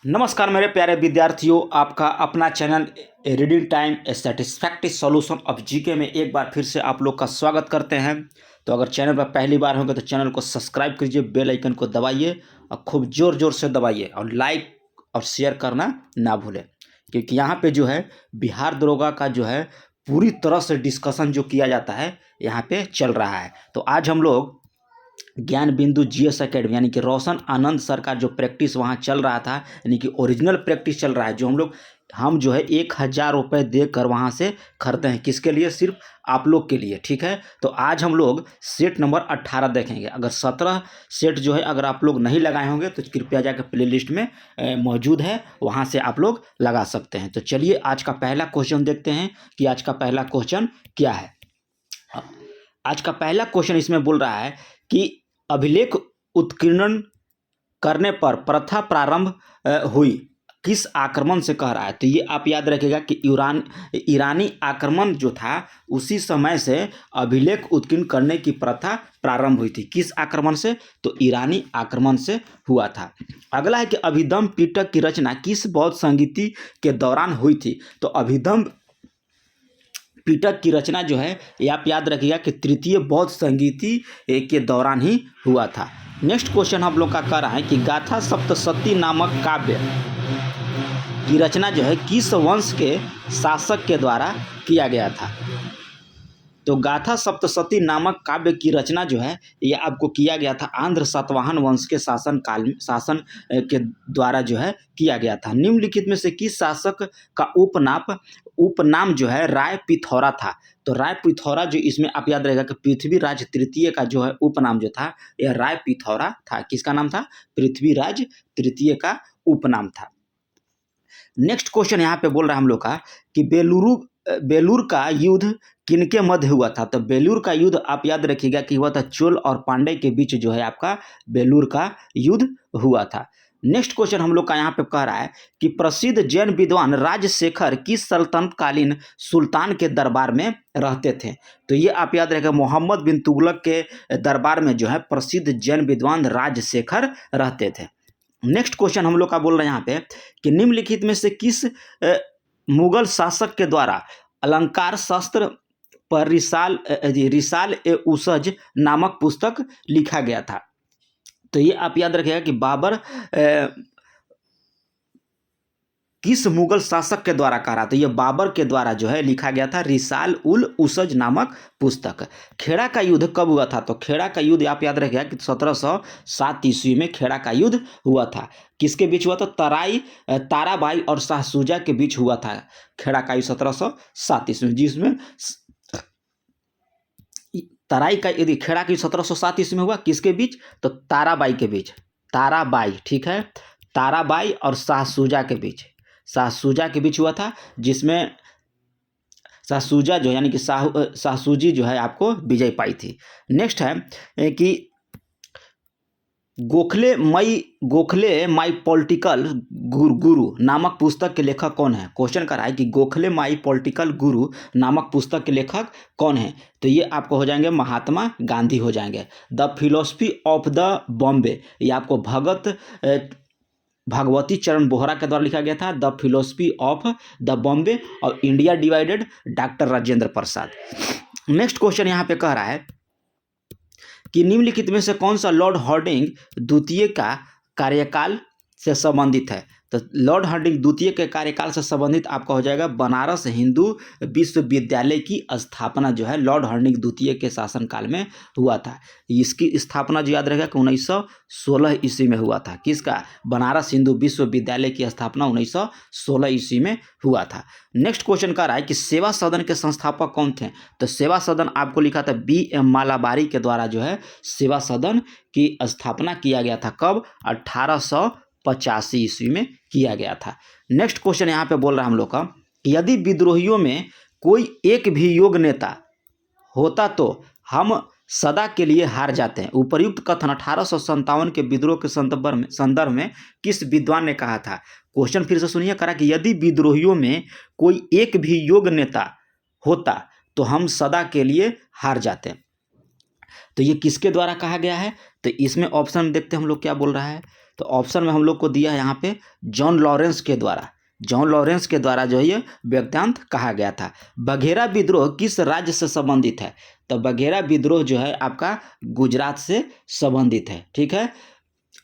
नमस्कार मेरे प्यारे विद्यार्थियों, आपका अपना channel reading time satisfactory solution of GK में एक बार फिर से आप लोग का स्वागत करते हैं। तो अगर चैनल पर पहली बार होंगे तो चैनल को सब्सक्राइब कीजिए, बेल आइकन को दबाइए और खूब ज़ोर ज़ोर से दबाइए और लाइक और शेयर करना ना भूलें, क्योंकि यहाँ पे जो है बिहार दरोगा का जो है पूरी तरह से डिस्कशन जो किया जाता है यहाँ पे चल रहा है। तो आज हम लोग ज्ञान बिंदु जीएस एकेडमी यानी कि रोशन आनंद सर का जो प्रैक्टिस वहाँ चल रहा था, यानी कि ओरिजिनल प्रैक्टिस चल रहा है, जो हम जो है 1,000 रुपये देकर वहाँ से खरीदते हैं। किसके लिए? सिर्फ आप लोग के लिए। ठीक है, तो आज हम लोग सेट नंबर 18 देखेंगे। अगर 17 सेट जो है अगर आप लोग नहीं लगाए होंगे तो कृपया जाकर प्लेलिस्ट में मौजूद है, वहाँ से आप लोग लगा सकते हैं। तो चलिए आज का पहला क्वेश्चन देखते हैं कि आज का पहला क्वेश्चन क्या है। आज का पहला क्वेश्चन इसमें बोल रहा है कि अभिलेख उत्कीर्णन करने पर प्रथा प्रारंभ हुई, किस आक्रमण से कह रहा है। तो ये आप याद रखिएगा कि ईरानी आक्रमण जो था उसी समय से अभिलेख उत्कीर्ण करने की प्रथा प्रारंभ हुई थी। किस आक्रमण से? तो ईरानी आक्रमण से हुआ था। अगला है कि अभिधम्म पिटक की रचना किस बौद्ध संगीति के दौरान हुई थी। तो अभिधम्म पिटक की रचना जो है ये आप याद रखिएगा कि तृतीय बौद्ध संगीति के दौरान ही हुआ था। नेक्स्ट क्वेश्चन हम लोग का कह रहा है कि गाथा सप्तशती नामक काव्य की रचना जो है किस वंश के शासक के द्वारा किया गया था। तो गाथा सप्तशती नामक काव्य की रचना जो है ये आपको किया गया था आंध्र सातवाहन वंश के शासन के द्वारा जो है किया गया था। निम्नलिखित में से किस शासक का उपनाम जो है राय पिथौरा था। तो राय पिथौरा जो इसमें आप याद रहेगा कि पृथ्वीराज तृतीय का जो है उपनाम जो था यह राय पिथौरा था। किसका नाम था? पृथ्वीराज तृतीय का उपनाम था। नेक्स्ट क्वेश्चन यहाँ पे बोल रहा है हम लोग का कि बेलूर का युद्ध किनके मध्य हुआ था। तो बेलूर का युद्ध आप याद रखिएगा कि हुआ था चोल और पांडे के बीच जो है आपका बेलूर का युद्ध हुआ था। नेक्स्ट क्वेश्चन हम लोग का यहाँ पे कह रहा है कि प्रसिद्ध जैन विद्वान राजशेखर किस सल्तनतकालीन सुल्तान के दरबार में रहते थे। तो ये आप याद रखिएगा मोहम्मद बिन तुगलक के दरबार में जो है प्रसिद्ध जैन विद्वान राजशेखर रहते थे। नेक्स्ट क्वेश्चन हम लोग का बोल रहे हैं यहाँ पे कि निम्नलिखित में से किस मुगल शासक के द्वारा अलंकार शास्त्र पर रिसाल ए उसज नामक पुस्तक लिखा गया था। तो ये आप याद रखिएगा कि बाबर किस मुगल शासक के द्वारा कहा रहा था। यह बाबर के द्वारा जो है लिखा गया था रिसाल उल उसज नामक पुस्तक। खेड़ा का युद्ध कब हुआ था। तो खेड़ा का युद्ध आप याद रखिएगा कि 1707 ईस्वी में खेड़ा का युद्ध हुआ था। किसके बीच हुआ था? ताराबाई और शाह शुजा के बीच हुआ था खेड़ा का युद्ध 1707 ईस्वी, जिसमें यदि खेड़ा का युद्ध 1707 ईस्वी में हुआ किसके बीच? तो ताराबाई के बीच। ताराबाई, ठीक है, ताराबाई और शाह शुजा के बीच, शाह शुजा के बीच हुआ था, जिसमें शाह शुजा जो यानी कि शाह सूजी जो है आपको विजय पाई थी। नेक्स्ट है कि गोखले माई पॉलिटिकल गुरु नामक पुस्तक के लेखक कौन है। क्वेश्चन कर रहा है कि गोखले माई पॉलिटिकल गुरु नामक पुस्तक के लेखक कौन है। तो ये आपको हो जाएंगे महात्मा गांधी हो जाएंगे। The philosophy of the Bombay ये आपको भगवती चरण बोहरा के द्वारा लिखा गया था। The philosophy of the Bombay और India divided doctor Rajendra Prasad. Next question यहाँ पे कह रहा है कि निम्नलिखित में से कौन सा लॉर्ड हार्डिंग द्वितीय का कार्यकाल से संबंधित है। तो लॉर्ड हार्डिंग द्वितीय के कार्यकाल से संबंधित आपका हो जाएगा बनारस हिंदू विश्वविद्यालय की स्थापना जो है लॉर्ड हार्डिंग द्वितीय के शासनकाल में हुआ था। इसकी स्थापना जो याद रहेगा कि 1916 ईस्वी में हुआ था। किसका? बनारस हिंदू विश्वविद्यालय की स्थापना 1916 ईस्वी में हुआ था। नेक्स्ट क्वेश्चन का रहा है कि सेवा सदन के संस्थापक कौन थे। तो सेवा सदन आपको लिखा था BM मालाबारी के द्वारा जो है सेवा सदन की स्थापना किया गया था। कब? 1885 ईस्वी में किया गया था। नेक्स्ट क्वेश्चन यहाँ पे बोल रहा है हम लोग का यदि विद्रोहियों में कोई एक भी योग्य नेता होता तो हम सदा के लिए हार जाते हैं। उपर्युक्त कथन 1857 के विद्रोह के संदर्भ में किस विद्वान ने कहा था। क्वेश्चन फिर से सुनिए, करा कि यदि विद्रोहियों में कोई एक भी योग्य नेता होता तो हम सदा के लिए हार जाते हैं। तो ये किसके द्वारा कहा गया है। तो इसमें ऑप्शन देखते हैं हम लोग क्या बोल रहा है। तो ऑप्शन में हम लोग को दिया है यहाँ पे जॉन लॉरेंस के द्वारा। जॉन लॉरेंस के द्वारा जो है ये व्यक्तांत कहा गया था। बघेरा विद्रोह किस राज्य से संबंधित है? तो बघेरा विद्रोह जो है आपका गुजरात से संबंधित है। ठीक है,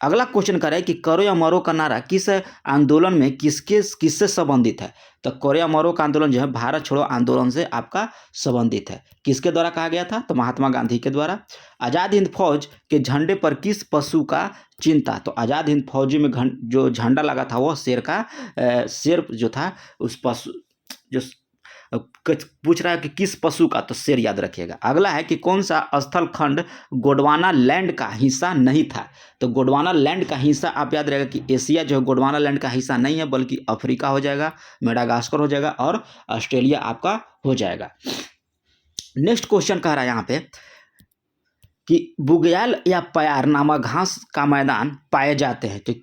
अगला क्वेश्चन कर रहा है कि करो या मरो का नारा किस आंदोलन में किससे संबंधित है? तो करो या मरो का आंदोलन जो है भारत छोड़ो आंदोलन से आपका संबंधित है। किसके द्वारा कहा गया था? तो महात्मा गांधी के द्वारा। आज़ाद हिंद फौज के झंडे पर किस पशु का चिन्ह था? तो आज़ाद हिंद फौजी में जो झंडा लगा था वो शेर का शेर जो था उस पशु जो पूछ रहा है कि किस पशु का, तो शेर याद रखिएगा। अगला है कि कौन सा स्थल खंड गोंडवाना लैंड का हिस्सा नहीं था? तो गोंडवाना लैंड का हिस्सा आप याद रहेगा कि एशिया जो है गोंडवाना लैंड का हिस्सा नहीं है, बल्कि अफ्रीका हो जाएगा, मेडागास्कर हो जाएगा और ऑस्ट्रेलिया आपका हो जाएगा। नेक्स्ट क्वेश्चन कह रहा है यहाँ पे कि बुग्याल या प्यार नामक घास का मैदान पाए जाते हैं। तो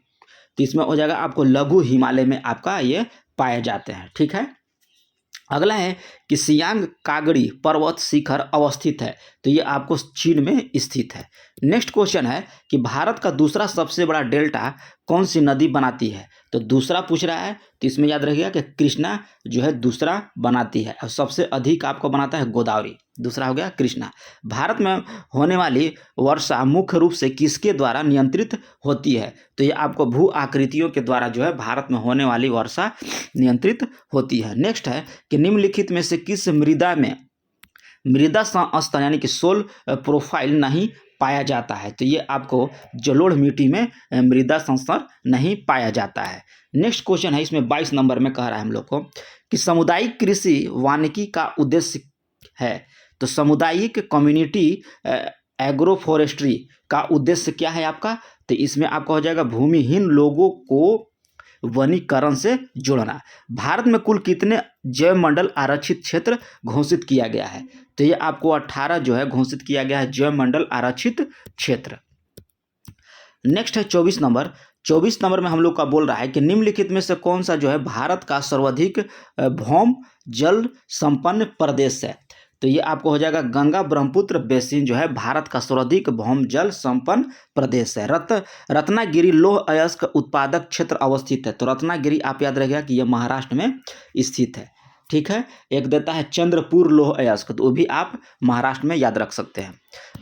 इसमें हो जाएगा आपको लघु हिमालय में आपका ये पाए जाते हैं। ठीक है, अगला है कि सियांग कागड़ी पर्वत शिखर अवस्थित है। तो ये आपको चीन में स्थित है। नेक्स्ट क्वेश्चन है कि भारत का दूसरा सबसे बड़ा डेल्टा कौन सी नदी बनाती है? तो दूसरा पूछ रहा है, तो इसमें याद रखिएगा कि कृष्णा जो है दूसरा बनाती है और सबसे अधिक आपको बनाता है गोदावरी। दूसरा हो गया कृष्णा। भारत में होने वाली वर्षा मुख्य रूप से किसके द्वारा नियंत्रित होती है? तो ये आपको भू आकृतियों के द्वारा जो है भारत में होने वाली वर्षा नियंत्रित होती है। नेक्स्ट है कि निम्नलिखित में से किस मृदा में मृदा संस्तर यानी कि सोल प्रोफाइल नहीं पाया जाता है? तो ये आपको जलोढ़ मिट्टी में मृदा संस्तर नहीं पाया जाता है। नेक्स्ट क्वेश्चन है, इसमें 22 नंबर में कह रहा है हम लोग को कि सामुदायिक कृषि वानिकी का उद्देश्य है। तो सामुदायिक कम्युनिटी एग्रो फॉरेस्ट्री का उद्देश्य क्या है आपका? तो इसमें आपका हो जाएगा भूमिहीन लोगों को वनीकरण से जोड़ना। भारत में कुल कितने जैव मंडल आरक्षित क्षेत्र घोषित किया गया है? तो ये आपको 18 जो है घोषित किया गया है जैव मंडल आरक्षित क्षेत्र। नेक्स्ट है 24 नंबर। 24 नंबर में हम लोग का बोल रहा है कि निम्नलिखित में से कौन सा जो है भारत का सर्वाधिक भौम जल संपन्न प्रदेश है? तो ये आपको हो जाएगा गंगा ब्रह्मपुत्र बेसिन जो है भारत का सर्वाधिक भौम जल संपन्न प्रदेश है। रत्नागिरी लौह अयस्क उत्पादक क्षेत्र अवस्थित है। तो रत्नागिरी आप याद रखिएगा कि यह महाराष्ट्र में स्थित है। ठीक है, एक देता है चंद्रपुर लौह अयस्क, तो वो भी आप महाराष्ट्र में याद रख सकते हैं।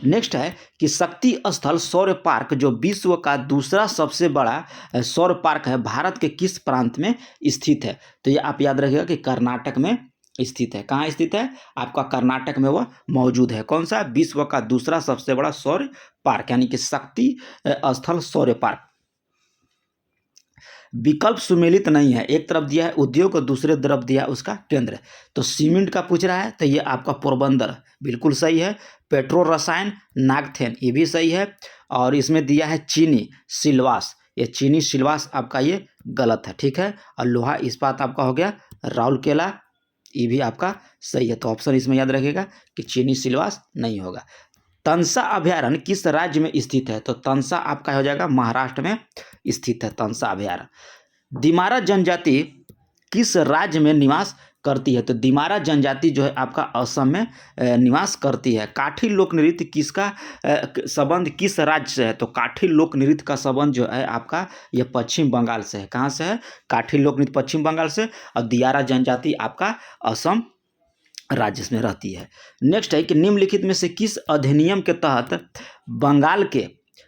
नेक्स्ट है कि शक्ति स्थल सौर पार्क जो विश्व का दूसरा सबसे बड़ा सौर पार्क है भारत के किस प्रांत में स्थित है? तो ये आप याद रखिएगा कि कर्नाटक में स्थित है। कहाँ स्थित है? आपका कर्नाटक में वह मौजूद है। कौन सा? विश्व का दूसरा सबसे बड़ा सौर पार्क यानी कि शक्ति स्थल सौर पार्क। विकल्प सुमेलित नहीं है, एक तरफ दिया है उद्योग और दूसरे तरफ दिया है उसका केंद्र। तो सीमेंट का पूछ रहा है, तो ये आपका पोरबंदर बिल्कुल सही है। पेट्रो रसायन नागथेन ये भी सही है। और इसमें दिया है चीनी सिलवास, ये चीनी सिलवास आपका ये गलत है। ठीक है, और लोहा इस्पात आपका हो गया राउरकेला, ये भी आपका सही है। तो ऑप्शन इसमें याद रखिएगा कि चीनी सिलवास नहीं होगा। तंसा अभयारण्य किस राज्य में स्थित है? तो तंसा आपका हो जाएगा महाराष्ट्र में स्थित है तंसा अभयारण्य। दिमारा जनजाति किस राज्य में निवास करती है? तो दिमारा जनजाति जो है आपका असम में निवास करती है। काठी लोक नृत्य किसका संबंध किस राज्य से है? तो काठी लोक नृत्य का संबंध जो है आपका ये पश्चिम बंगाल से है। कहाँ से है? काठी लोक नृत्य पश्चिम बंगाल से, और दियारा जनजाति आपका असम राज्य में रहती है। नेक्स्ट है कि निम्नलिखित में से किस अधिनियम के तहत बंगाल के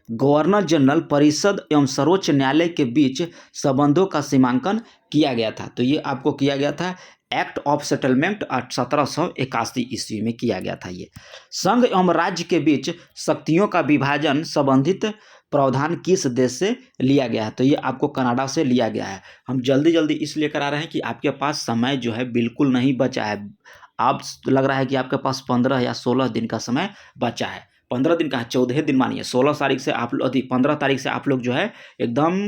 गवर्नर जनरल परिषद एवं सर्वोच्च न्यायालय के बीच संबंधों का सीमांकन किया गया था? तो ये आपको किया गया था एक्ट ऑफ सेटलमेंट 1781 ईस्वी में किया गया था। ये संघ एवं राज्य के बीच शक्तियों का विभाजन संबंधित प्रावधान किस देश से लिया गया है? तो ये आपको कनाडा से लिया गया है। हम जल्दी जल्दी इसलिए करा रहे हैं कि आपके पास समय जो है बिल्कुल नहीं बचा है। आप लग रहा है कि आपके पास 15 या 16 दिन का समय बचा है। 15 दिन का 14 दिन मानिए, 16 तारीख से आप लोग 15 तारीख से आप लोग जो है एकदम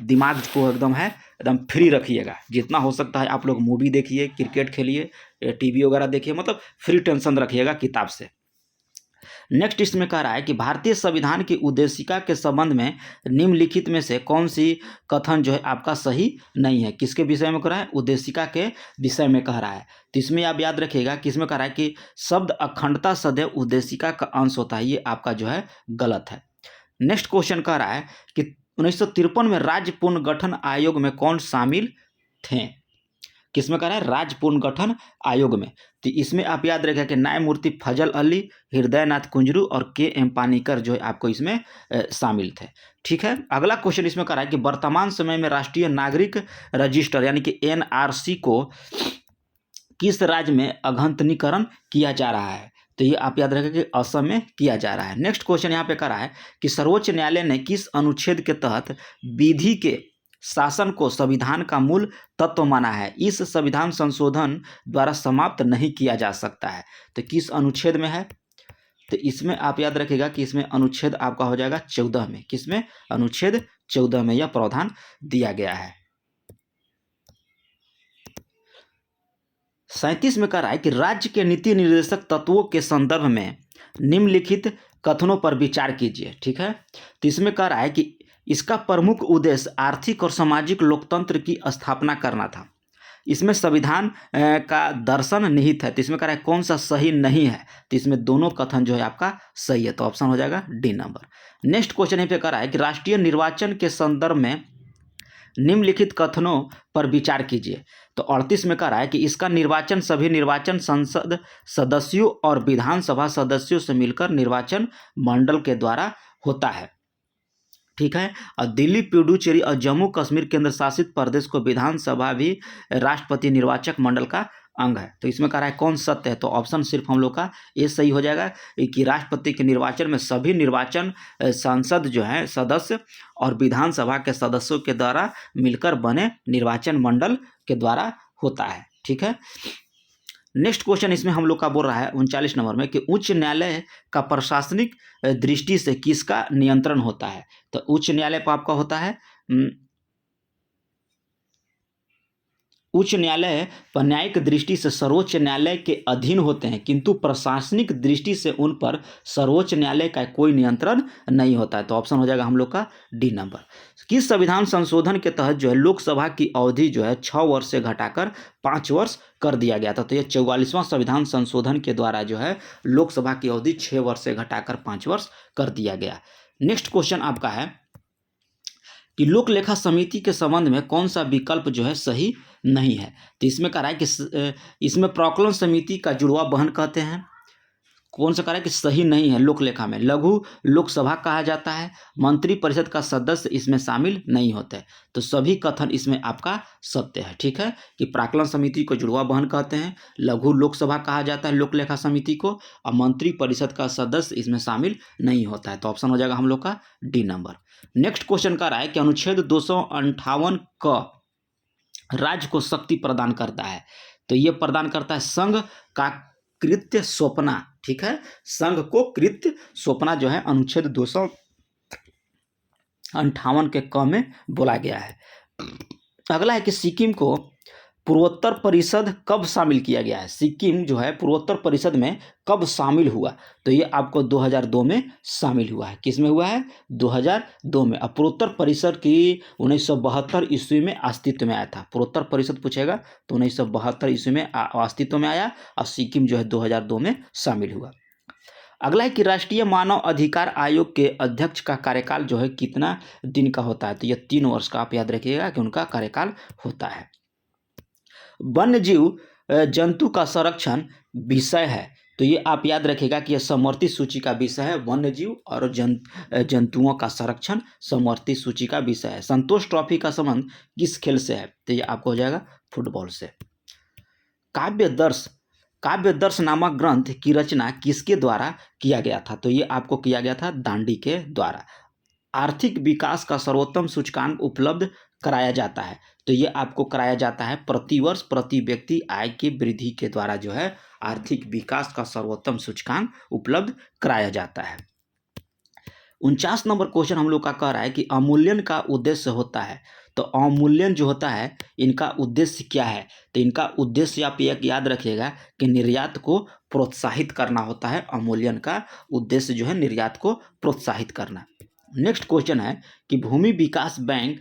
दिमाग को एकदम फ्री रखिएगा। जितना हो सकता है आप लोग मूवी देखिए, क्रिकेट खेलिए, टीवी वगैरह देखिए, मतलब फ्री टेंशन रखिएगा किताब से। नेक्स्ट इसमें कह रहा है कि भारतीय संविधान की उद्देशिका के संबंध में निम्नलिखित में से कौन सी कथन जो है आपका सही नहीं है? किसके विषय में कह रहा है? उद्देशिका के विषय में कह रहा है। तो इसमें आप याद रखिएगा कि इसमें कह रहा है कि शब्द अखंडता सदैव उद्देशिका का अंश होता है। ये आपका जो है गलत है। नेक्स्ट क्वेश्चन कह रहा है कि 1953 में राज्य पुनर्गठन आयोग में कौन शामिल थे? किसमें कह रहा है? राज्य पुनर्गठन आयोग में। तो इसमें आप याद रखें कि न्यायमूर्ति फजल अली, हृदयनाथ कुंजरू और के.एम. पानीकर जो है आपको इसमें शामिल थे। ठीक है, अगला क्वेश्चन इसमें कह रहा है कि वर्तमान समय में राष्ट्रीय नागरिक रजिस्टर यानी कि एनआरसी को किस राज्य में अद्यतनीकरण किया जा रहा है? तो ये आप याद रखें कि असम में किया जा रहा है। नेक्स्ट क्वेश्चन यहाँ पे कर रहा है कि सर्वोच्च न्यायालय ने किस अनुच्छेद के तहत विधि के शासन को संविधान का मूल तत्व माना है? इस संविधान संशोधन द्वारा समाप्त नहीं किया जा सकता है। तो किस अनुच्छेद में है? तो इसमें आप याद रखिएगा कि इसमें अनुच्छेद आपका हो जाएगा 14 में। किसमें? अनुच्छेद 14 में यह प्रावधान दिया गया है। 37 में कह रहा है कि राज्य के नीति निर्देशक तत्वों के संदर्भ में निम्नलिखित कथनों पर विचार कीजिए। ठीक है, तो इसमें कह रहा है कि इसका प्रमुख उद्देश्य आर्थिक और सामाजिक लोकतंत्र की स्थापना करना था। इसमें संविधान का दर्शन निहित है। तो इसमें कह रहा है कौन सा सही नहीं है? तो इसमें दोनों कथन जो है आपका सही है, तो ऑप्शन हो जाएगा डी नंबर। नेक्स्ट क्वेश्चन यहाँ पे कह रहा है कि राष्ट्रीय निर्वाचन के संदर्भ में निम्नलिखित कथनों पर विचार कीजिए। तो 38 में कह रहा है कि इसका निर्वाचन सभी निर्वाचन संसद सदस्यों और विधानसभा सदस्यों से मिलकर निर्वाचन मंडल के द्वारा होता है। ठीक है, और दिल्ली, पुडुचेरी और जम्मू कश्मीर केंद्र शासित प्रदेश को विधानसभा भी राष्ट्रपति निर्वाचक मंडल का अंग है। तो इसमें कह रहा है कौन सत्य है? तो ऑप्शन सिर्फ हम लोग का ये सही हो जाएगा कि राष्ट्रपति के निर्वाचन में सभी निर्वाचन संसद जो है सदस्य और विधानसभा के सदस्यों के द्वारा मिलकर बने निर्वाचन मंडल के द्वारा होता है। ठीक है, नेक्स्ट क्वेश्चन इसमें हम लोग का बोल रहा है 39 नंबर में कि उच्च न्यायालय का प्रशासनिक दृष्टि से किसका नियंत्रण होता है? तो उच्च न्यायालय पर आपका होता है उच्च न्यायालय पर न्यायिक दृष्टि से सर्वोच्च न्यायालय के अधीन होते हैं, किंतु प्रशासनिक दृष्टि से उन पर सर्वोच्च न्यायालय का कोई नियंत्रण नहीं होता है। तो ऑप्शन हो जाएगा हम लोग का डी नंबर। किस संविधान संशोधन के तहत जो है लोकसभा की अवधि जो है 6 वर्ष से घटाकर 5 वर्ष कर दिया गया था? तो ये 44वां संविधान संशोधन के द्वारा जो है लोकसभा की अवधि 6 वर्ष से घटाकर 5 वर्ष कर दिया गया। नेक्स्ट क्वेश्चन आपका है कि लोक लेखा समिति के संबंध में कौन सा विकल्प जो है सही नहीं है? तो इसमें कह रहा है कि इसमें प्राक्कलन समिति का जुड़वा बहन कहते हैं। कौन सा कह रहा है कि सही नहीं है? लोक लेखा में लघु लोकसभा कहा जाता है। मंत्री परिषद का सदस्य इसमें शामिल नहीं होते। तो सभी कथन इसमें आपका सत्य है। ठीक है, कि प्राक्कलन समिति को जुड़वा बहन कहते हैं, लघु लोकसभा कहा जाता है लोक लेखा समिति को, और मंत्री परिषद का सदस्य इसमें शामिल नहीं होता है। तो ऑप्शन हो जाएगा हम लोग का डी नंबर। नेक्स्ट क्वेश्चन कह रहा है कि अनुच्छेद 258 क राज्य को शक्ति प्रदान करता है। तो ये प्रदान करता है संघ का कृत्य सौंपना। ठीक है, संघ को कृत्य सौंपना जो है अनुच्छेद 258 के क में बोला गया है। अगला है कि सिक्किम को पूर्वोत्तर परिषद कब शामिल किया गया है? सिक्किम जो है पूर्वोत्तर परिषद में कब शामिल हुआ? तो ये आपको 2002 में शामिल हुआ है। किस में हुआ है? 2002 में। अब पूर्वोत्तर परिषद की 1972 ईस्वी में अस्तित्व में आया था। पूर्वोत्तर परिषद पूछेगा तो 1972 ईस्वी में अस्तित्व में आया और सिक्किम जो है 2002 में शामिल हुआ। अगला है कि राष्ट्रीय मानव अधिकार आयोग के अध्यक्ष का कार्यकाल जो है कितना दिन का होता है? तो यह 3 वर्ष का आप याद रखिएगा कि उनका कार्यकाल होता है। वन्य जीव जंतु का संरक्षण विषय है। तो ये आप याद रखिएगा कि यह समवर्ती सूची का विषय है। वन्य जीव और जंतुओं का संरक्षण समवर्ती सूची का विषय है। संतोष ट्रॉफी का संबंध किस खेल से है? तो ये आपको हो जाएगा फुटबॉल से। काव्य दर्श नामक ग्रंथ की रचना किसके द्वारा किया गया था? तो ये आपको किया गया था दांडी के द्वारा। आर्थिक विकास का सर्वोत्तम सूचकांक उपलब्ध कराया जाता है। तो ये आपको कराया जाता है प्रतिवर्ष प्रति व्यक्ति आय की वृद्धि के द्वारा जो है आर्थिक विकास का सर्वोत्तम सूचकांक उपलब्ध कराया जाता है। 49 नंबर क्वेश्चन हम लोग का कह रहा है कि अवमूल्यन का उद्देश्य होता है। तो अवमूल्यन जो होता है इनका उद्देश्य क्या है? तो इनका उद्देश्य आप एक याद रखिएगा कि निर्यात को प्रोत्साहित करना होता है। अवमूल्यन का उद्देश्य जो है निर्यात को प्रोत्साहित करना। नेक्स्ट क्वेश्चन है कि भूमि विकास बैंक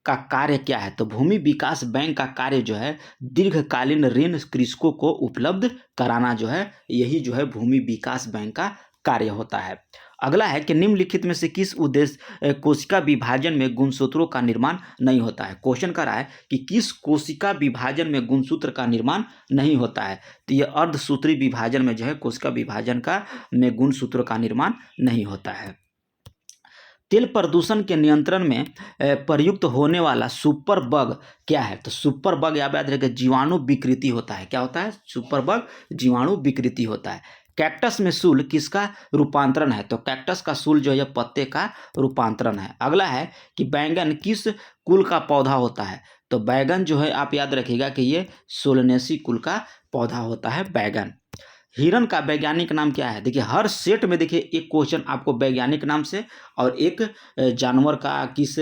का कार्य क्या है? तो भूमि विकास बैंक का कार्य जो है दीर्घकालीन ऋण कृषकों को उपलब्ध कराना जो है यही जो है भूमि विकास बैंक का कार्य होता है। अगला है कि निम्नलिखित में से किस उद्देश्य कोशिका विभाजन में गुणसूत्रों का निर्माण नहीं होता है। क्वेश्चन कर रहा है कि किस कोशिका विभाजन में गुणसूत्र का निर्माण नहीं होता है। तो ये अर्धसूत्री विभाजन में जो है कोशिका विभाजन का में गुणसूत्र का निर्माण नहीं होता है। तेल प्रदूषण के नियंत्रण में प्रयुक्त होने वाला सुपर बग क्या है। तो सुपर बग याद रखिए जीवाणु विकृति होता है। क्या होता है? सुपर बग जीवाणु विकृति होता है। कैक्टस में सूल किसका रूपांतरण है। तो कैक्टस का सूल जो है पत्ते का रूपांतरण है। अगला है कि बैंगन किस कुल का पौधा होता है। तो बैगन जो है आप याद रखिएगा कि ये सोलनेसी कुल का पौधा होता है बैगन। हिरण का वैज्ञानिक नाम क्या है। देखिए हर सेट में देखिए एक क्वेश्चन आपको वैज्ञानिक नाम से और एक जानवर का किस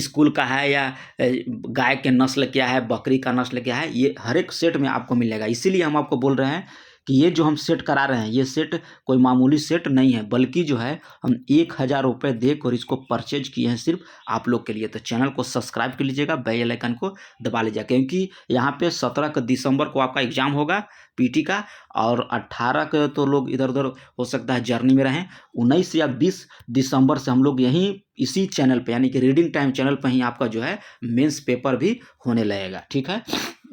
कुल का है या गाय के नस्ल क्या है, बकरी का नस्ल क्या है, ये हर एक सेट में आपको मिलेगा। इसीलिए हम आपको बोल रहे हैं कि ये जो हम सेट करा रहे हैं ये सेट कोई मामूली सेट नहीं है, बल्कि जो है हम 1000 रुपये देकर इसको परचेज किए हैं सिर्फ आप लोग के लिए। तो चैनल को सब्सक्राइब कर लीजिएगा, बेल आइकन को दबा लीजिएगा, क्योंकि यहाँ पे 17 दिसंबर को आपका एग्जाम होगा पीटी का, और 18 के तो लोग इधर उधर हो सकता है जर्नी में रहें। 19 या 20 दिसंबर से हम लोग यहीं इसी चैनल पे यानी कि रीडिंग टाइम चैनल पर ही आपका जो है मेंस पेपर भी होने लगेगा। ठीक है,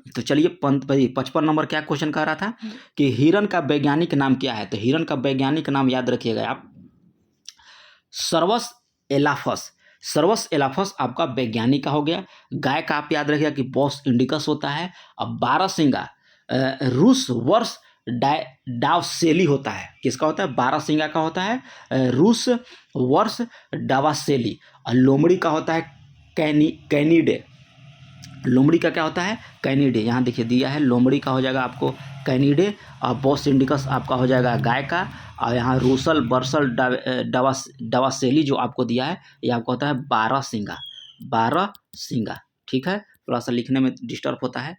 तो चलिए 55 नंबर क्या क्वेश्चन कह रहा था कि हिरण का वैज्ञानिक नाम क्या है। तो हिरण का वैज्ञानिक नाम याद रखिएगा आप सर्वस एलाफस। सर्वस एलाफस आपका वैज्ञानिक का हो गया। गाय का आप याद रखिएगा कि बॉस इंडिकस होता है। अब बारहसिंगा रूस वर्ष डावसेली होता है। किसका होता है? बारहसिंगा का होता है रूस वर्ष डावासेली। और लोमड़ी का होता है कैनिडे। लोमड़ी का क्या होता है? कैनिडे। यहाँ देखिए दिया है, लोमड़ी का हो जाएगा आपको कैनिडे, और बॉस इंडिकस आपका हो जाएगा गाय का, और यहाँ रूसल बर्सल डावासेली जो आपको दिया है ये आपको होता है बारहसिंगा। बारहसिंगा। ठीक है, थोड़ा सा लिखने में डिस्टर्ब होता है।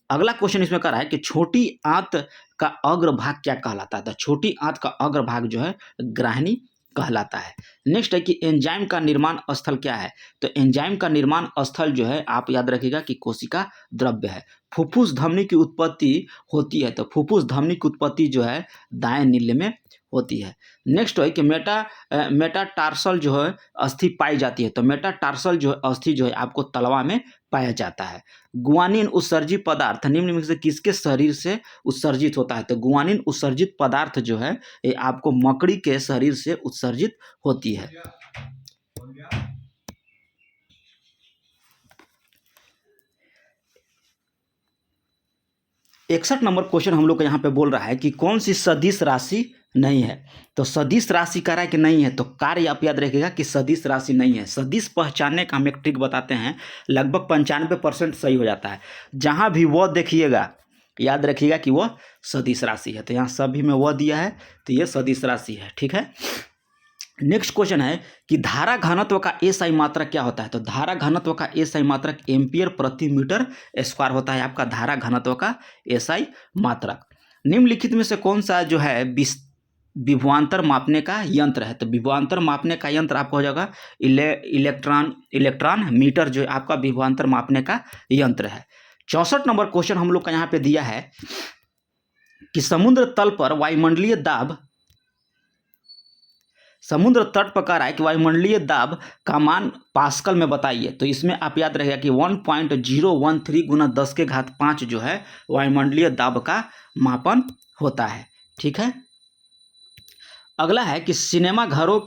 अगला क्वेश्चन इसमें कर रहा है कि छोटी आंत का अग्रभाग क्या कहलाता है। तो छोटी आंत का अग्रभाग जो है ग्राहिनी कहलाता है। नेक्स्ट है कि एंजाइम का निर्माण स्थल क्या है। तो एंजाइम का निर्माण स्थल जो है आप याद रखिएगा कि कोशिका द्रव्य है। फुफ्फुस धमनी की उत्पत्ति होती है। तो फुफ्फुस धमनी की उत्पत्ति जो है दाएं नीले में होती है। नेक्स्ट है कि मेटाटार्सल जो है अस्थि पाई जाती है। तो मेटाटार्सल जो है अस्थि जो है आपको तलवा में पाया जाता है। गुआनिन उत्सर्जित पदार्थ निम्न में से किसके शरीर से उत्सर्जित होता है। तो गुआनिन उत्सर्जित पदार्थ जो है ये आपको मकड़ी के शरीर से उत्सर्जित होती है। 61 नंबर क्वेश्चन हम लोग को यहाँ पे बोल रहा है कि कौन सी सदिश राशि नहीं है। तो सदिश राशि कह रहा है कि नहीं है, तो कार्य आप याद रखिएगा कि सदिश राशि नहीं है। सदिश पहचानने का हम एक ट्रिक बताते हैं, लगभग 95% सही हो जाता है। जहाँ भी वो देखिएगा याद रखिएगा कि वो सदिश राशि है। तो यहाँ सभी में वो दिया है, तो ये सदिश राशि है। ठीक है, नेक्स्ट क्वेश्चन है कि धारा घनत्व का एसआई मात्रक क्या होता है। तो धारा घनत्व का एसआई मात्रक एम्पियर प्रति मीटर स्क्वायर होता है आपका धारा घनत्व का एसआई मात्रक। निम्नलिखित में से कौन सा जो है विभवांतर मापने का यंत्र है। तो विभवांतर मापने का यंत्र आपका हो जाएगा इलेक्ट्रॉन मीटर जो आपका विभवांतर मापने का यंत्र है। 64 नंबर क्वेश्चन हम लोग का यहाँ पे दिया है कि समुद्र तल पर वायुमंडलीय दाब, समुद्र तट पर कह रहा है कि वायुमंडलीय दाब का मान पास्कल में बताइए। तो इसमें आप याद रखिएगा कि 1.013 × 10⁵ जो है वायुमंडलीय दाब का मापन होता है। ठीक है, अगला है कि सिनेमा घरों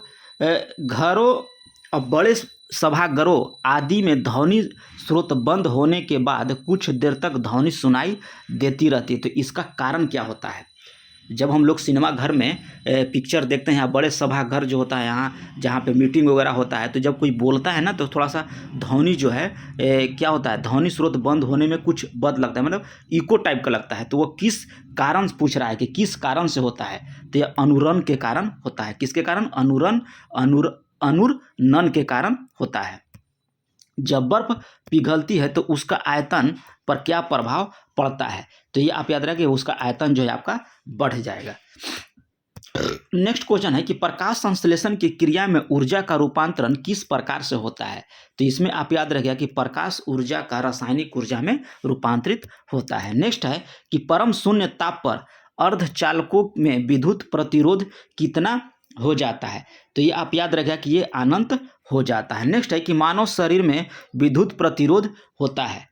और बड़े सभागारों आदि में ध्वनि स्रोत बंद होने के बाद कुछ देर तक ध्वनि सुनाई देती रहती है। तो इसका कारण क्या होता है। जब हम लोग सिनेमा घर में पिक्चर देखते हैं, बड़े सभागार जो होता है यहाँ जहाँ पे मीटिंग वगैरह होता है, तो जब कोई बोलता है ना तो थोड़ा सा ध्वनि जो है क्या होता है, ध्वनि स्रोत बंद होने में कुछ बद लगता है, मतलब इको टाइप का लगता है। तो वो किस कारण पूछ रहा है कि किस कारण से होता है। तो यह अनुरण के कारण होता है। किसके कारण? अनुरणन के कारण होता है। जब बर्फ पिघलती है तो उसका आयतन पर क्या प्रभाव पड़ता है। तो ये आप याद रखिए उसका आयतन जो है आपका बढ़ जाएगा। नेक्स्ट क्वेश्चन है कि प्रकाश संश्लेषण की क्रिया में ऊर्जा का रूपांतरण किस प्रकार से होता है। तो इसमें आप याद रखिएगा कि प्रकाश ऊर्जा का रासायनिक ऊर्जा में रूपांतरित होता है। नेक्स्ट है कि परम शून्य ताप पर अर्धचालकों में विद्युत प्रतिरोध कितना हो जाता है? तो ये आप याद रखिएगा कि ये अनंत हो जाता है। नेक्स्ट है कि मानव शरीर में विद्युत प्रतिरोध होता है,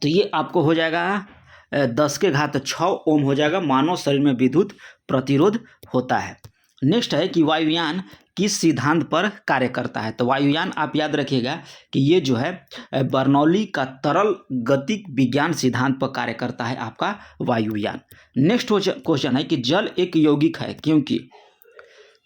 तो ये आपको हो जाएगा 10⁶ ओम हो जाएगा, मानव शरीर में विद्युत प्रतिरोध होता है। नेक्स्ट है कि वायुयान किस सिद्धांत पर कार्य करता है? तो वायुयान आप याद रखिएगा कि ये जो है बर्नौली का तरल गतिक विज्ञान सिद्धांत पर कार्य करता है आपका वायुयान। नेक्स्ट क्वेश्चन है कि जल एक यौगिक है क्योंकि,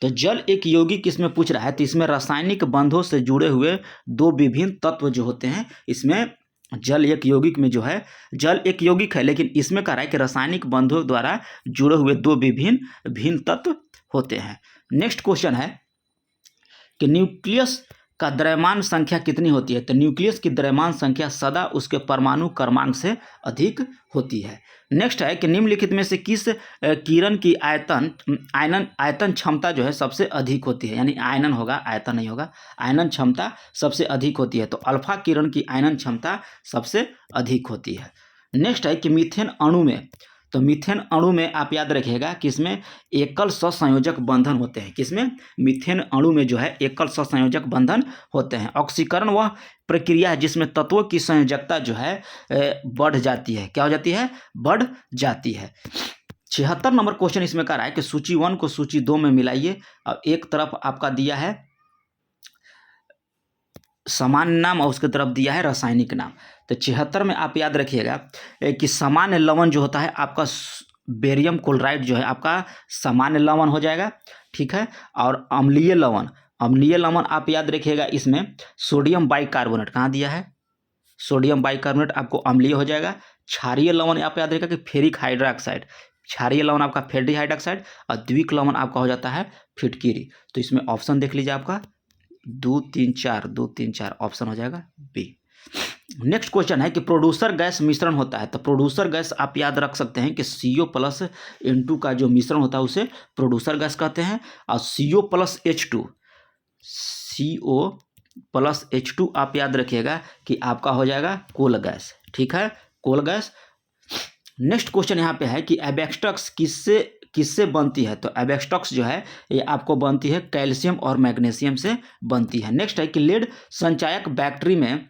तो जल एक यौगिक इसमें पूछ रहा है, तो इसमें रासायनिक बंधों से जुड़े हुए दो विभिन्न तत्व जो होते हैं, इसमें जल एक यौगिक में जो है, जल एक यौगिक है लेकिन इसमें कह रहा है कि रासायनिक बंधों द्वारा जुड़े हुए दो भिन्न तत्व होते हैं। नेक्स्ट क्वेश्चन है कि न्यूक्लियस का द्रव्यमान संख्या कितनी होती है? तो न्यूक्लियस की द्रव्यमान संख्या सदा उसके परमाणु क्रमांक से अधिक होती है। नेक्स्ट है कि निम्नलिखित में से किस किरण की आयतन क्षमता जो है सबसे अधिक होती है? यानी आयनन होगा, आयतन नहीं होगा, आयनन क्षमता सबसे अधिक होती है। तो अल्फा किरण की आयनन क्षमता सबसे अधिक होती है। नेक्स्ट है कि मीथेन अणु में, तो मीथेन अणु में आप याद रखिएगा कि इसमें एकल सहसंयोजक बंधन होते हैं। किसमें? मीथेन अणु में जो है एकल सहसंयोजक बंधन होते हैं। ऑक्सीकरण वह प्रक्रिया है जिसमें तत्वों की संयोजकता जो है बढ़ जाती है। क्या हो जाती है? बढ़ जाती है। 76 नंबर क्वेश्चन इसमें कह रहा है कि सूची 1 को सूची 2 में मिलाइए। अब एक तरफ आपका दिया है सामान्य नाम और उसके तरफ दिया है रासायनिक नाम। तो 76 में आप याद रखिएगा कि सामान्य लवण जो होता है आपका बेरियम क्लोराइड जो है आपका सामान्य लवण हो जाएगा, ठीक है। और अम्लीय लवण आप याद रखिएगा, इसमें सोडियम बाइकार्बोनेट कहाँ दिया है? सोडियम बाइकार्बोनेट आपको अम्लीय हो जाएगा। क्षारीय लवण आप याद रखिएगा कि फेरिक हाइड्रोक्साइड, क्षारीय लवण आपका फेरिक हाइड्रोक्साइड, और द्विक लवण आपका हो जाता है फिटकिरी। तो इसमें ऑप्शन देख लीजिए, आपका 2 3 4 ऑप्शन हो जाएगा बी। नेक्स्ट क्वेश्चन है कि प्रोड्यूसर गैस मिश्रण होता है। तो प्रोड्यूसर गैस आप याद रख सकते हैं कि CO+N2 का जो मिश्रण होता है उसे प्रोड्यूसर गैस कहते हैं। और CO+H2 आप याद रखिएगा कि आपका हो जाएगा कोल गैस, ठीक है, कोल गैस। नेक्स्ट क्वेश्चन यहाँ पे है कि एब्स्ट्रक्स किससे बनती है? तो एब्स्ट्रक्स जो है ये आपको बनती है कैल्शियम और मैग्नीशियम से बनती है। नेक्स्ट है कि लेड संचायक बैटरी में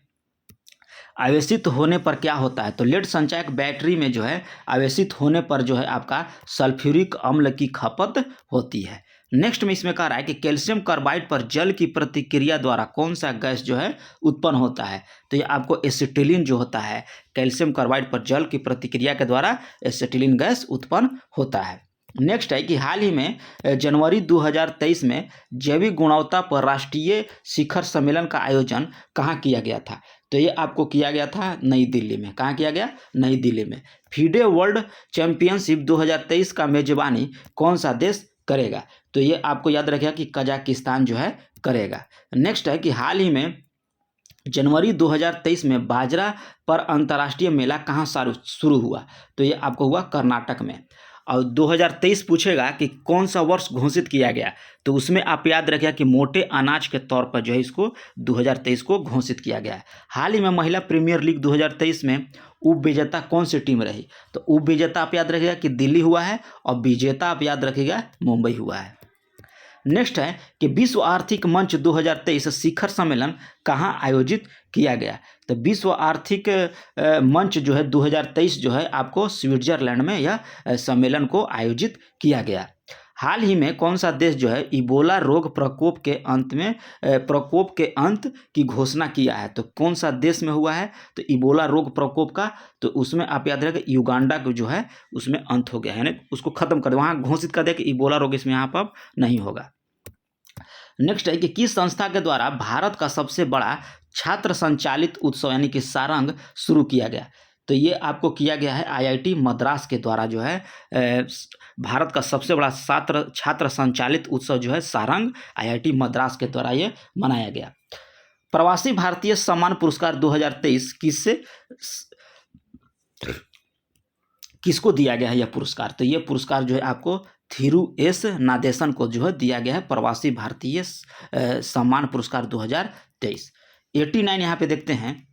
आवेशित होने पर क्या होता है? तो लेड संचायक बैटरी में जो है आवेशित होने पर जो है आपका सल्फ्यूरिक अम्ल की खपत होती है। नेक्स्ट में इसमें कह रहा है कि कैल्शियम कार्बाइड पर जल की प्रतिक्रिया द्वारा कौन सा गैस जो है उत्पन्न होता है? तो ये आपको एसिटिलीन जो होता है, कैल्शियम कार्बाइड पर जल की प्रतिक्रिया के द्वारा एसिटिलीन गैस उत्पन्न होता है। नेक्स्ट है कि हाल ही में जनवरी 2023 में जैविक गुणवत्ता पर राष्ट्रीय शिखर सम्मेलन का आयोजन कहाँ किया गया था? तो ये आपको किया गया था नई दिल्ली में। कहाँ किया गया? नई दिल्ली में। फीडे वर्ल्ड चैंपियनशिप 2023 का मेजबानी कौन सा देश करेगा? तो ये आपको याद रखिएगा कि कजाकिस्तान जो है करेगा। नेक्स्ट है कि हाल ही में जनवरी 2023 में बाजरा पर अंतर्राष्ट्रीय मेला कहाँ शुरू हुआ? तो ये आपको हुआ कर्नाटक में। और 2023 पूछेगा कि कौन सा वर्ष घोषित किया गया, तो उसमें आप याद रखिएगा कि मोटे अनाज के तौर पर जो है इसको 2023 को घोषित किया गया है। हाल ही में महिला प्रीमियर लीग 2023 में उप विजेता कौन सी टीम रही? तो उप विजेता आप याद रखिएगा कि दिल्ली हुआ है, और विजेता आप याद रखिएगा मुंबई हुआ है। नेक्स्ट है कि विश्व आर्थिक मंच 2023 शिखर सम्मेलन कहाँ आयोजित किया गया? तो विश्व आर्थिक मंच जो है 2023 जो है आपको स्विट्जरलैंड में यह सम्मेलन को आयोजित किया गया। हाल ही में कौन सा देश जो है इबोला रोग प्रकोप के अंत की घोषणा किया है? तो कौन सा देश में हुआ है? तो इबोला रोग प्रकोप का, तो उसमें आप याद रखें युगांडा को जो है उसमें अंत हो गया है, उसको खत्म कर दे, वहाँ घोषित कर दे कि इबोला रोग इसमें यहाँ पर नहीं होगा। नेक्स्ट है कि किस संस्था के द्वारा भारत का सबसे बड़ा छात्र संचालित उत्सव यानी कि सारंग शुरू किया गया? तो ये आपको किया गया है IIT मद्रास के द्वारा जो है भारत का सबसे बड़ा छात्र संचालित उत्सव जो है सारंग IIT मद्रास के द्वारा ये मनाया गया। प्रवासी भारतीय सम्मान पुरस्कार 2023 किसको दिया गया है यह पुरस्कार? तो ये पुरस्कार जो है आपको थिरू एस नादेशन को जो है दिया गया है प्रवासी भारतीय सम्मान पुरस्कार 2023। 89 यहाँ पे देखते हैं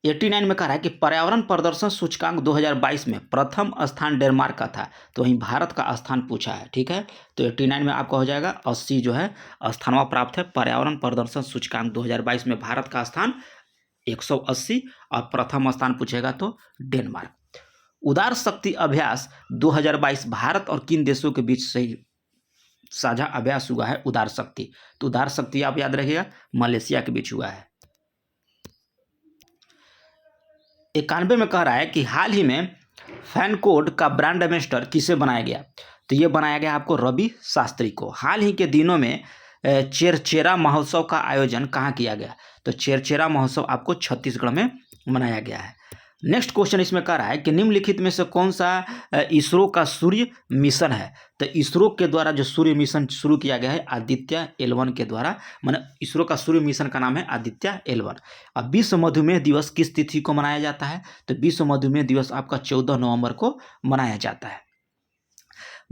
89 में कह रहा है कि पर्यावरण प्रदर्शन सूचकांक 2022 में प्रथम स्थान डेनमार्क का था, तो वहीं भारत का स्थान पूछा है। ठीक है, तो 89 में आपका हो जाएगा 80 जो है स्थानवा प्राप्त है। पर्यावरण प्रदर्शन सूचकांक 2022 में भारत का स्थान 180 और प्रथम स्थान पूछेगा तो डेनमार्क। उदार शक्ति अभ्यास 2022 भारत और किन देशों के बीच सही साझा अभ्यास हुआ है? उदार शक्ति, तो उदार शक्ति आप याद रखिएगा मलेशिया के बीच हुआ है। 91 में कह रहा है कि हाल ही में फैन कोड का ब्रांड एम्बेसडर किसे बनाया गया? तो ये बनाया गया आपको रवि शास्त्री को। हाल ही के दिनों में चेरचेरा महोत्सव का आयोजन कहाँ किया गया? तो चेरचेरा महोत्सव आपको छत्तीसगढ़ में मनाया गया है। नेक्स्ट क्वेश्चन इसमें कह रहा है कि निम्नलिखित में से कौन सा इसरो का सूर्य मिशन है? तो इसरो के द्वारा जो सूर्य मिशन शुरू किया गया है आदित्य L1 के द्वारा, माने इसरो का सूर्य मिशन का नाम है आदित्य L1। अब विश्व मधुमेह दिवस किस तिथि को मनाया जाता है? तो विश्व मधुमेह दिवस आपका 14 नवंबर को मनाया जाता है।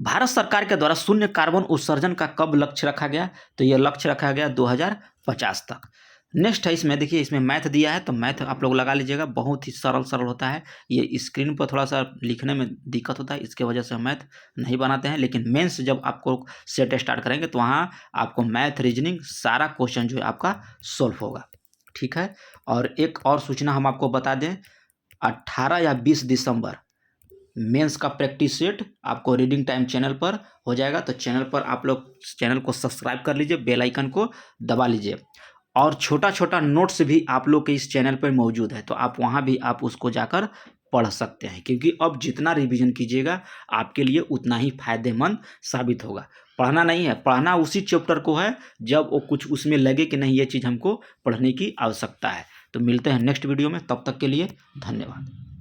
भारत सरकार के द्वारा शून्य कार्बन उत्सर्जन का कब लक्ष्य रखा गया? तो यह लक्ष्य रखा गया 2050 तक। नेक्स्ट है इसमें, देखिए इसमें मैथ दिया है, तो मैथ आप लोग लगा लीजिएगा, बहुत ही सरल होता है। ये स्क्रीन पर थोड़ा सा लिखने में दिक्कत होता है, इसके वजह से मैथ नहीं बनाते हैं, लेकिन मेंस जब आपको सेट स्टार्ट करेंगे तो वहाँ आपको मैथ रीजनिंग सारा क्वेश्चन जो है आपका सोल्व होगा। ठीक है, और एक और सूचना हम आपको बता दें, 18 या 20 दिसंबर मेंस का प्रैक्टिस सेट आपको रीडिंग टाइम चैनल पर हो जाएगा। तो चैनल पर आप लोग चैनल को सब्सक्राइब कर लीजिए, बेल आइकन को दबा लीजिए, और छोटा नोट्स भी आप लोग के इस चैनल पर मौजूद है, तो आप वहाँ भी आप उसको जाकर पढ़ सकते हैं, क्योंकि अब जितना रिवीजन कीजिएगा आपके लिए उतना ही फायदेमंद साबित होगा। पढ़ना नहीं है, पढ़ना उसी चैप्टर को है जब वो कुछ उसमें लगे कि नहीं ये चीज़ हमको पढ़ने की आवश्यकता है। तो मिलते हैं नेक्स्ट वीडियो में, तब तक के लिए धन्यवाद।